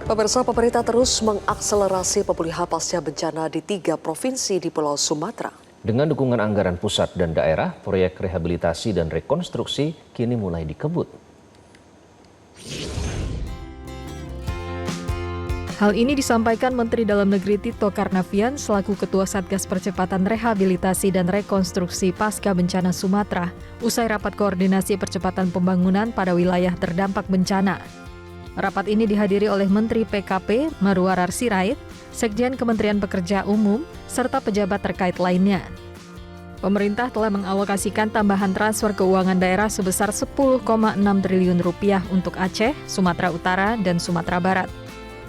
Pemirsa, pemerintah terus mengakselerasi pemulihan pasca bencana di 3 provinsi di Pulau Sumatera. Dengan dukungan anggaran pusat dan daerah, proyek rehabilitasi dan rekonstruksi kini mulai dikebut. Hal ini disampaikan Menteri Dalam Negeri Tito Karnavian selaku Ketua Satgas Percepatan Rehabilitasi dan Rekonstruksi Pasca Bencana Sumatera, usai rapat koordinasi percepatan pembangunan pada wilayah terdampak bencana. Rapat ini dihadiri oleh Menteri PKP Marwarar Sirait, Sekjen Kementerian Pekerja Umum, serta pejabat terkait lainnya. Pemerintah telah mengalokasikan tambahan transfer keuangan daerah sebesar 10,6 triliun rupiah untuk Aceh, Sumatera Utara, dan Sumatera Barat.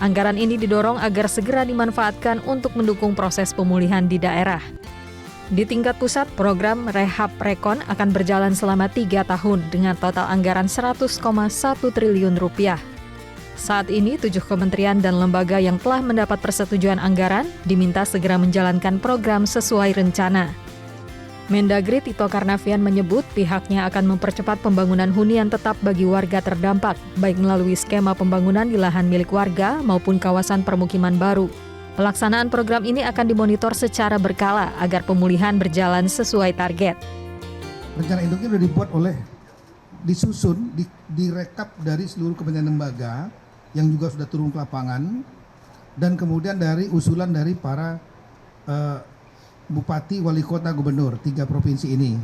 Anggaran ini didorong agar segera dimanfaatkan untuk mendukung proses pemulihan di daerah. Di tingkat pusat, program Rehab Rekon akan berjalan selama 3 tahun dengan total anggaran 100,1 triliun rupiah. Saat ini, 7 kementerian dan lembaga yang telah mendapat persetujuan anggaran diminta segera menjalankan program sesuai rencana. Mendagri Tito Karnavian menyebut pihaknya akan mempercepat pembangunan hunian tetap bagi warga terdampak, baik melalui skema pembangunan di lahan milik warga maupun kawasan permukiman baru. Pelaksanaan program ini akan dimonitor secara berkala agar pemulihan berjalan sesuai target. Rencana induknya sudah disusun, direkap dari seluruh kementerian lembaga yang juga sudah turun ke lapangan, dan kemudian dari usulan dari para bupati, wali kota, gubernur 3 provinsi ini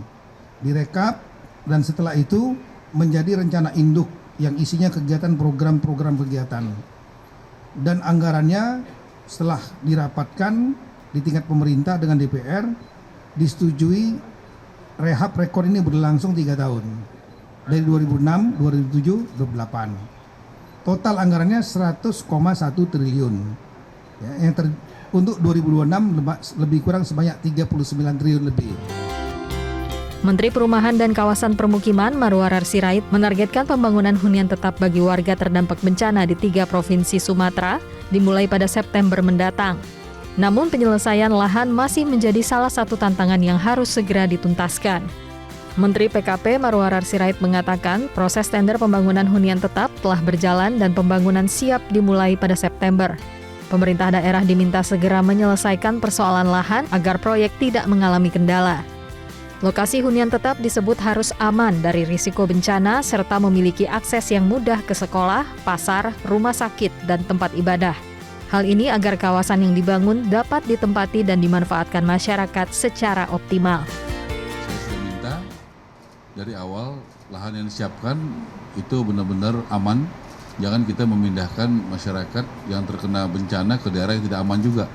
direkap, dan setelah itu menjadi rencana induk yang isinya kegiatan program-program kegiatan, dan anggarannya setelah dirapatkan di tingkat pemerintah dengan DPR disetujui. Rehab Rekon ini berlangsung 3 tahun dari 2006, 2007, 2008. Total anggarannya 100,1 triliun ya, untuk 2026 lebih kurang sebanyak 39 triliun lebih. Menteri Perumahan dan Kawasan Permukiman Marwarar Sirait menargetkan pembangunan hunian tetap bagi warga terdampak bencana di 3 provinsi Sumatera dimulai pada September mendatang. Namun penyelesaian lahan masih menjadi salah satu tantangan yang harus segera dituntaskan. Menteri PKP Marwarar Sirait mengatakan proses tender pembangunan hunian tetap telah berjalan dan pembangunan siap dimulai pada September. Pemerintah daerah diminta segera menyelesaikan persoalan lahan agar proyek tidak mengalami kendala. Lokasi hunian tetap disebut harus aman dari risiko bencana serta memiliki akses yang mudah ke sekolah, pasar, rumah sakit, dan tempat ibadah. Hal ini agar kawasan yang dibangun dapat ditempati dan dimanfaatkan masyarakat secara optimal. Saya sudah minta dari awal lahan yang disiapkan itu benar-benar aman. Jangan kita memindahkan masyarakat yang terkena bencana ke daerah yang tidak aman juga.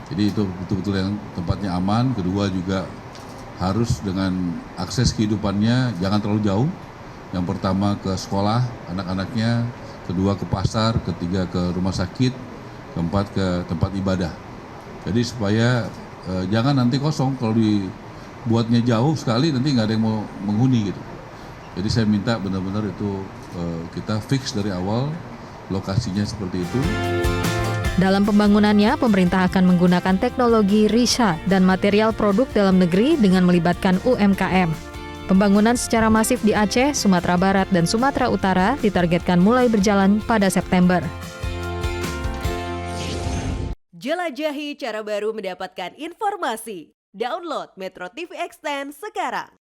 Jadi itu betul-betul yang tempatnya aman. Kedua juga harus dengan akses kehidupannya jangan terlalu jauh. Yang pertama ke sekolah anak-anaknya, kedua ke pasar, ketiga ke rumah sakit, keempat ke tempat ibadah. Jadi supaya jangan nanti kosong, kalau dibuatnya jauh sekali nanti nggak ada yang mau menghuni gitu. Jadi saya minta benar-benar itu kita fix dari awal lokasinya seperti itu. Dalam pembangunannya, pemerintah akan menggunakan teknologi RISA dan material produk dalam negeri dengan melibatkan UMKM. Pembangunan secara masif di Aceh, Sumatera Barat, dan Sumatera Utara ditargetkan mulai berjalan pada September. Jelajahi cara baru mendapatkan informasi. Download Metro TV Extend sekarang.